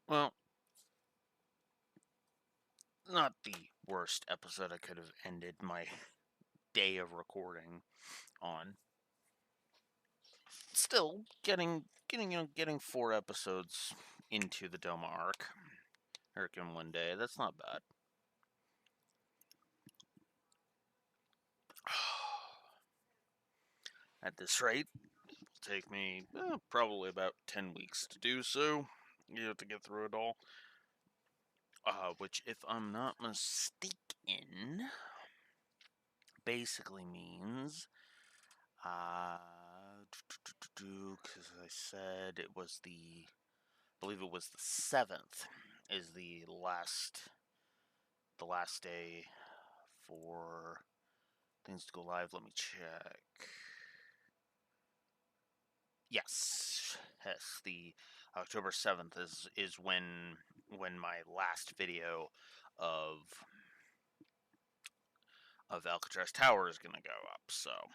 Well, not the worst episode I could have ended my day of recording on. Still, getting 4 episodes into the Doma arc, in one day. That's not bad. At this rate, it'll take me probably about 10 weeks to do so. To get through it all. Which, if I'm not mistaken, basically means because I said it was I believe it was the 7th is the last day for things to go live. Let me check. Yes, the October 7th is when my last video of Alcatraz Tower is going to go up. So,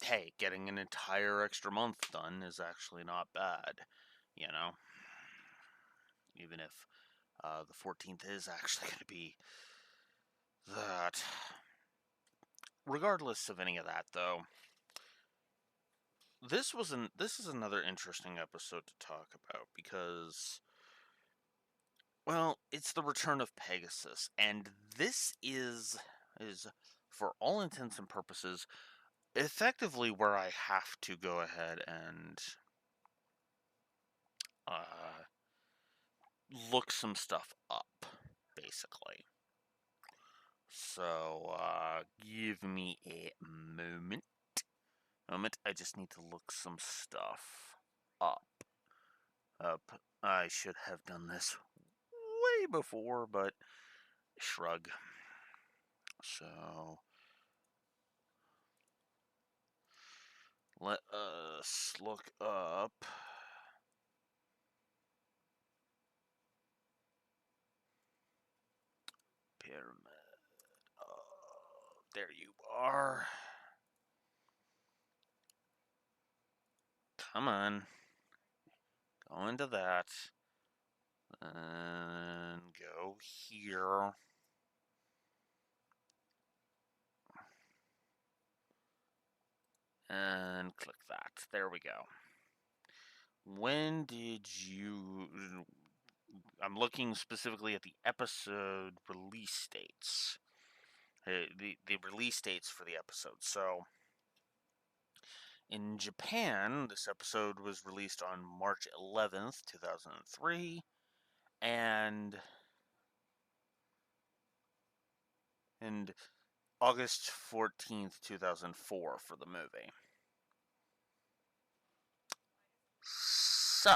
hey, getting an entire extra month done is actually not bad, you know. Even if the 14th is actually going to be that. Regardless of any of that, though, this is another interesting episode to talk about because, well, it's the return of Pegasus, and this is for all intents and purposes effectively where I have to go ahead and uh, look some stuff up, basically. So give me a moment. I just need to look some stuff up. I should have done this way before, but shrug. So let us look up pyramid. There you are. Come on. Go into that. And go here. And click that. There we go. When did you... I'm looking specifically at the episode release dates. The release dates for the episode. So, in Japan, this episode was released on March 11th, 2003. And August 14th, 2004 for the movie. So,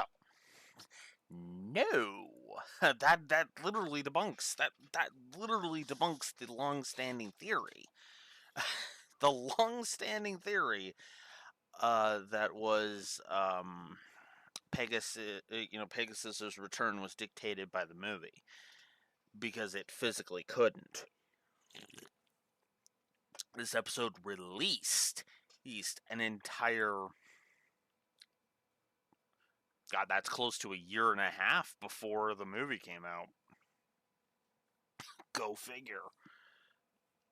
no, that literally debunks the long-standing theory. The long-standing theory that was Pegasus's return was dictated by the movie because it physically couldn't. This episode released an entire, God, that's close to a year and a half before the movie came out. Go figure.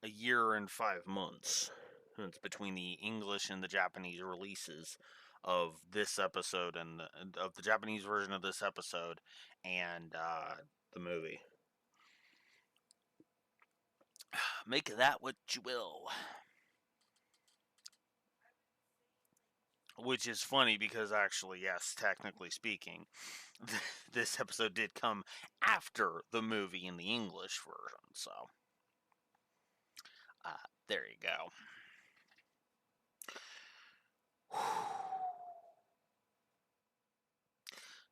A year and 5 months. It's between the English and the Japanese releases of this episode and of the Japanese version of this episode and the movie. Make that what you will. Which is funny because actually, yes, technically speaking, this episode did come after the movie in the English version. So, there you go.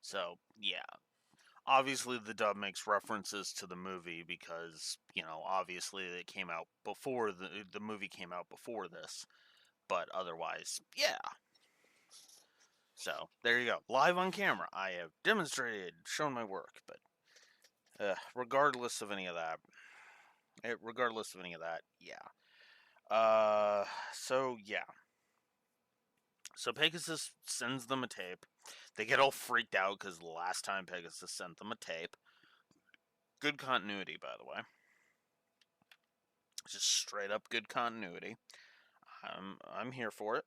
So, yeah. Obviously, the dub makes references to the movie because, obviously it came out before the movie came out before this. But otherwise, yeah. So, there you go. Live on camera. I have demonstrated, shown my work, but regardless of any of that, yeah. So, yeah. So Pegasus sends them a tape. They get all freaked out because last time Pegasus sent them a tape. Good continuity, by the way. Just straight up good continuity. I'm here for it.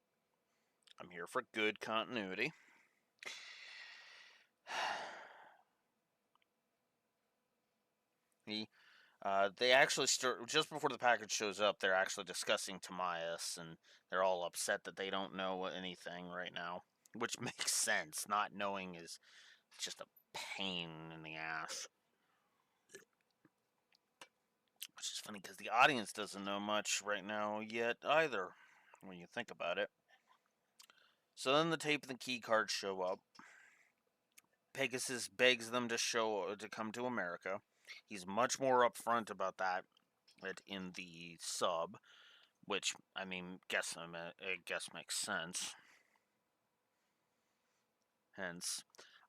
I'm here for good continuity. They actually start just before the package shows up. They're actually discussing Timaeus, and they're all upset that they don't know anything right now, which makes sense. Not knowing is just a pain in the ass. Which is funny because the audience doesn't know much right now yet either, when you think about it. So then the tape and the key cards show up. Pegasus begs them to come to America. He's much more upfront about that in the sub, which I guess makes sense. Hence,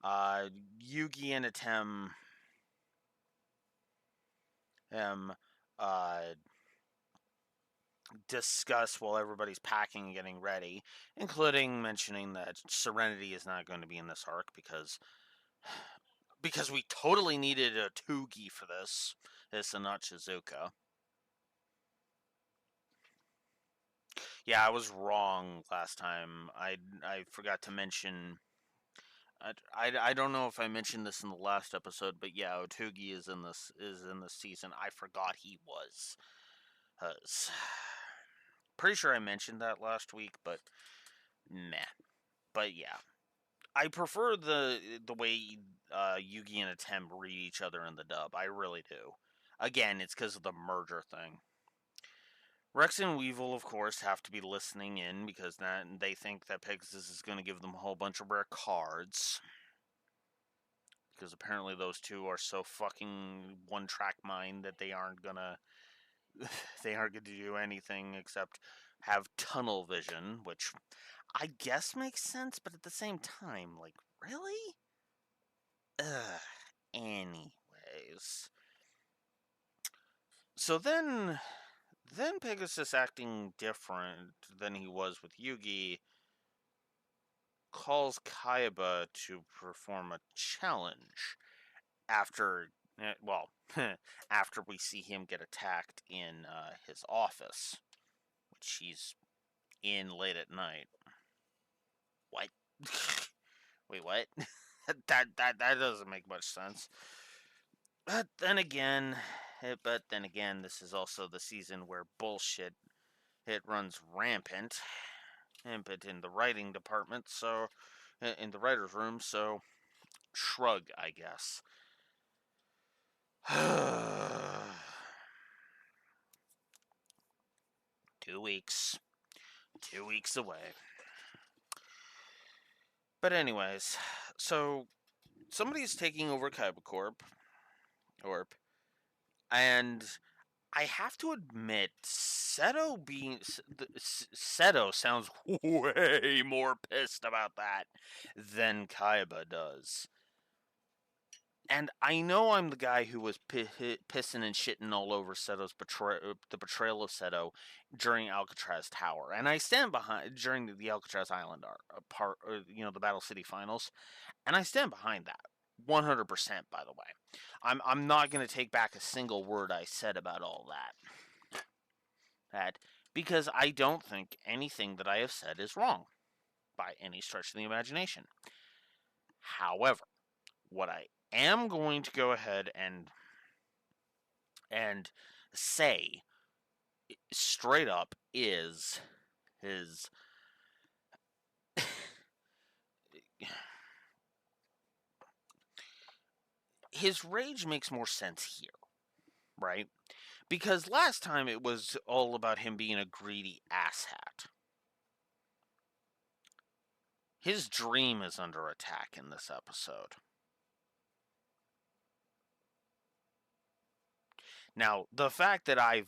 Yugi and Atem uh, discuss while everybody's packing and getting ready, including mentioning that Serenity is not going to be in this arc because we totally needed a Tugi for this and not Shizuka. Yeah, I was wrong last time. I forgot to mention. I don't know if I mentioned this in the last episode, but yeah, Otugi is in this season. I forgot he was. Pretty sure I mentioned that last week, but meh. But yeah, I prefer the way Yugi and Atem read each other in the dub. I really do. Again, it's because of the merger thing. Rex and Weevil, of course, have to be listening in because they think that Pegasus is going to give them a whole bunch of rare cards. Because apparently those two are so fucking one-track mind that they aren't gonna do anything except have tunnel vision, which I guess makes sense, but at the same time, like, really? Ugh. Anyways. So then Pegasus, acting different than he was with Yugi, calls Kaiba to perform a challenge after, well, after we see him get attacked in his office, which he's in late at night. What? Wait, what? that doesn't make much sense. But then again, this is also the season where bullshit runs rampant in the writing department. So, in the writers' room. So, shrug, I guess. 2 weeks. 2 weeks away. But anyways, so somebody's taking over Kaiba Corp, and I have to admit, Seto sounds way more pissed about that than Kaiba does. And I know I'm the guy who was pissing and shitting all over the betrayal of Seto during Alcatraz Tower, and I stand behind during the Alcatraz Island the Battle City Finals, and I stand behind that 100%. By the way, I'm not going to take back a single word I said about all that because I don't think anything that I have said is wrong by any stretch of the imagination. However, what I am going to go ahead and say straight up is his his rage makes more sense here, right? Because last time it was all about him being a greedy asshat. His dream is under attack in this episode. Now, the fact that I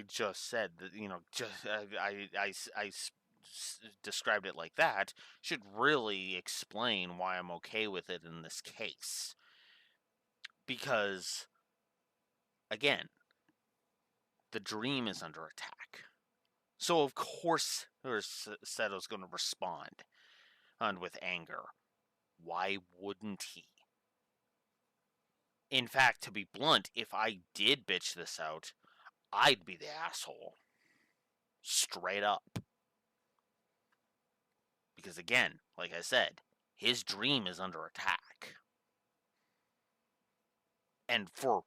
just said that, I described it like that should really explain why I'm okay with it in this case. Because, again, the dream is under attack. So, of course, Seto's going to respond. and with anger. Why wouldn't he? In fact, to be blunt, if I did bitch this out, I'd be the asshole. Straight up. Because again, like I said, his dream is under attack. And for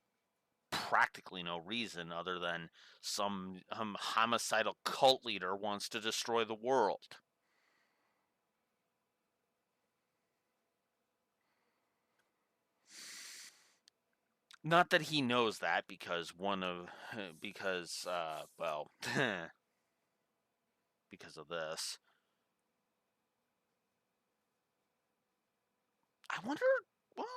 practically no reason other than some homicidal cult leader wants to destroy the world. Not that he knows that because well, because of this. I wonder, well,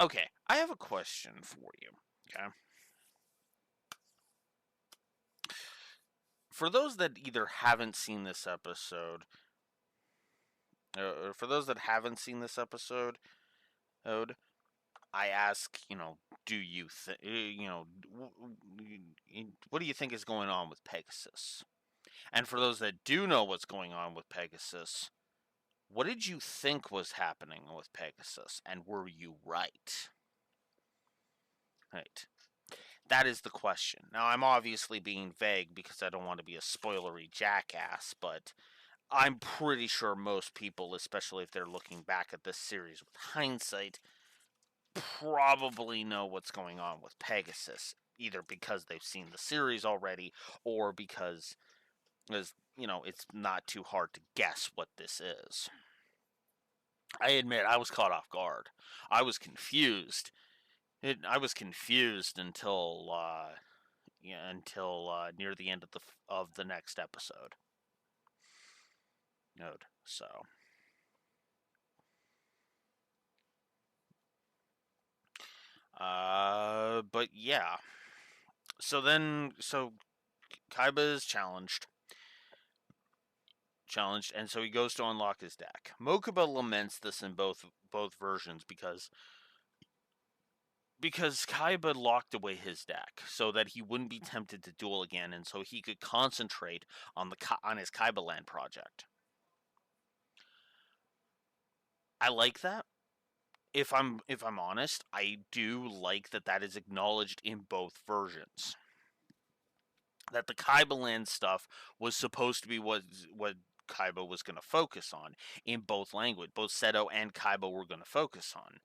okay, I have a question for you. Okay. For those that either haven't seen this episode, for those that haven't seen this episode, I ask, do you think, what do you think is going on with Pegasus? And for those that do know what's going on with Pegasus, what did you think was happening with Pegasus? And were you right? Right. That is the question. Now, I'm obviously being vague because I don't want to be a spoilery jackass, but I'm pretty sure most people, especially if they're looking back at this series with hindsight, probably know what's going on with Pegasus, either because they've seen the series already or because, it's not too hard to guess what this is. I admit I was caught off guard. I was confused. I was confused until near the end of the next episode. Node. So, but yeah. So Kaiba is challenged, and so he goes to unlock his deck. Mokuba laments this in both versions because Kaiba locked away his deck so that he wouldn't be tempted to duel again, and so he could concentrate on his Kaiba Land project. I like that. If I'm honest, I do like that is acknowledged in both versions. That the Kaiba Land stuff was supposed to be what Kaiba was going to focus on in both language. Both Seto and Kaiba were going to focus on.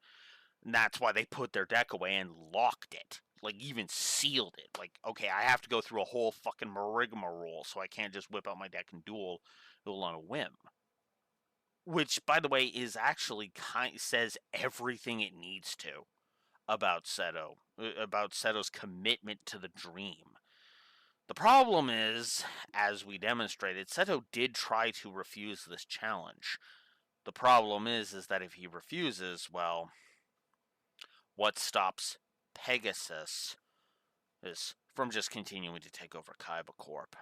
And that's why they put their deck away and locked it. Like, even sealed it. Like, okay, I have to go through a whole fucking rigmarole, so I can't just whip out my deck and duel on a whim. Which, by the way, is actually says everything it needs to about Seto's commitment to the dream. The problem is, as we demonstrated, Seto did try to refuse this challenge. The problem is that if he refuses, well, what stops Pegasus is from just continuing to take over Kaiba Corp.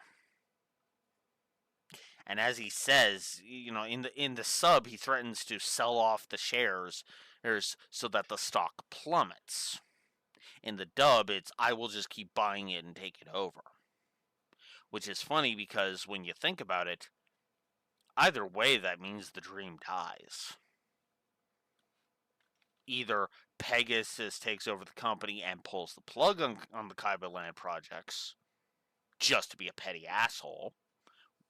And as he says, in the sub, he threatens to sell off the shares so that the stock plummets. In the dub, it's I will just keep buying it and take it over. Which is funny because when you think about it, either way, that means the dream dies. Either Pegasus takes over the company and pulls the plug on the Kaiba Land projects just to be a petty asshole,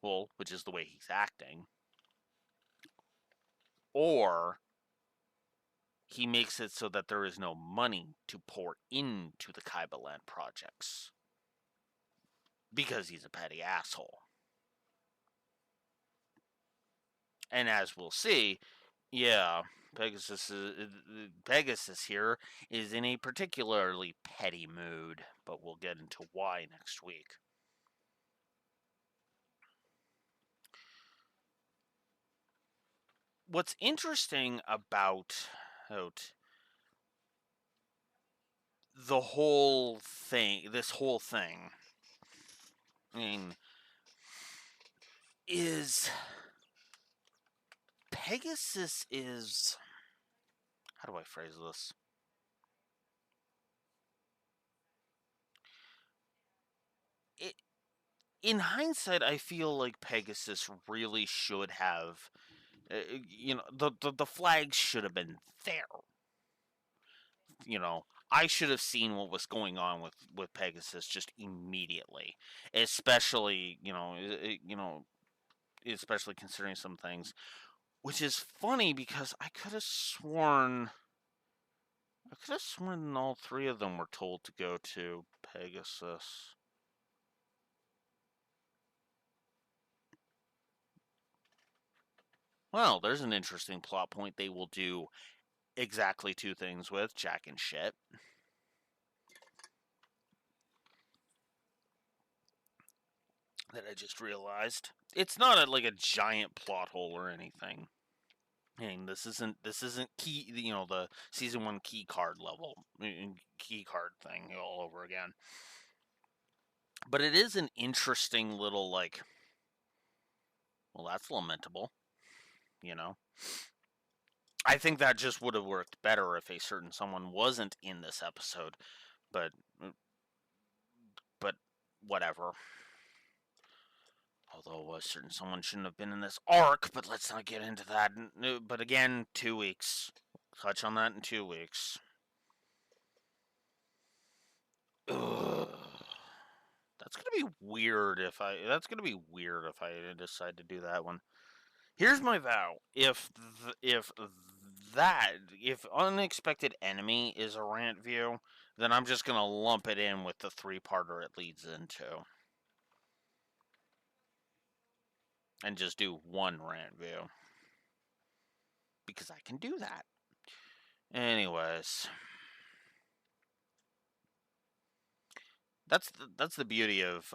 well, which is the way he's acting, or he makes it so that there is no money to pour into the Kaiba Land projects because he's a petty asshole. And as we'll see, yeah, Pegasus here is in a particularly petty mood, but we'll get into why next week. What's interesting about the whole thing, I mean, is Pegasus is, how do I phrase this? in hindsight, I feel like Pegasus really should have, the flags should have been there. I should have seen what was going on with Pegasus just immediately, especially especially considering some things, which is funny because I could have sworn all three of them were told to go to Pegasus. Well, there's an interesting plot point they will do exactly two things with Jack and shit. That I just realized. It's not like a giant plot hole or anything. I mean, this isn't key. The season one key card level, key card thing all over again. But it is an interesting little like. Well, that's lamentable. You know, I think that just would have worked better if a certain someone wasn't in this episode. But but whatever. Although a certain someone shouldn't have been in this arc, but let's not get into that. But again, 2 weeks. Touch on that in 2 weeks. Ugh. That's gonna be weird if I. That's gonna be weird if I decide to do that one. Here's my vow: if unexpected enemy is a rant view, then I'm just gonna lump it in with the 3-parter it leads into, and just do one rant view because I can do that. Anyways, that's the beauty of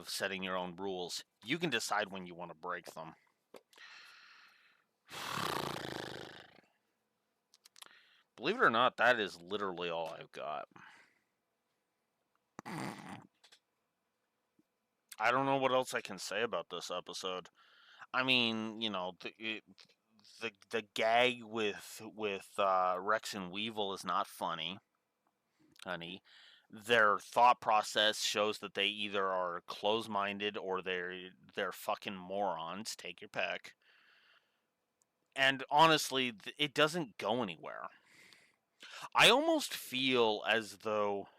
setting your own rules. You can decide when you want to break them. Believe it or not, that is literally all I've got. I don't know what else I can say about this episode. I mean, the gag with Rex and Weevil is not funny, honey. Their thought process shows that they either are close-minded or they're fucking morons. Take your pick. And honestly, it doesn't go anywhere. I almost feel as though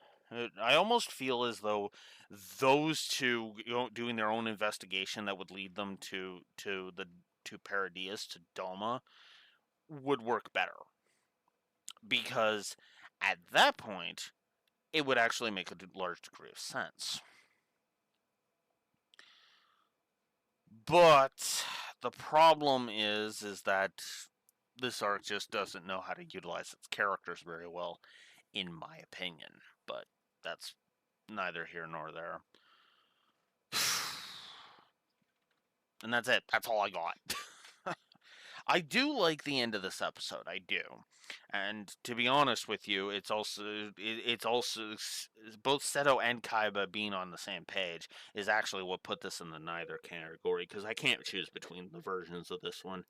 those two doing their own investigation that would lead them to Paradias to Doma would work better because at that point it would actually make a large degree of sense. But the problem is that this arc just doesn't know how to utilize its characters very well, in my opinion. But that's neither here nor there. And that's it. That's all I got. I do like the end of this episode. I do. And to be honest with you, it's also both Seto and Kaiba being on the same page is actually what put this in the neither category because I can't choose between the versions of this one.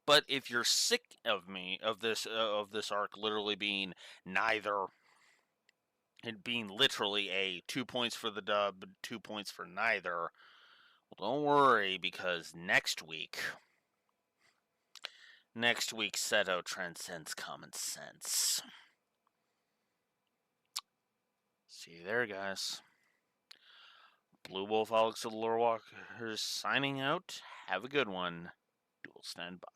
But if you're sick of me of this arc literally being neither, and being literally a 2 points for the dub, 2 points for neither, well, don't worry because next week Seto transcends common sense. See you there, guys. Blue Wolf Alex of the Lore Walkers signing out. Have a good one. Duel stand by.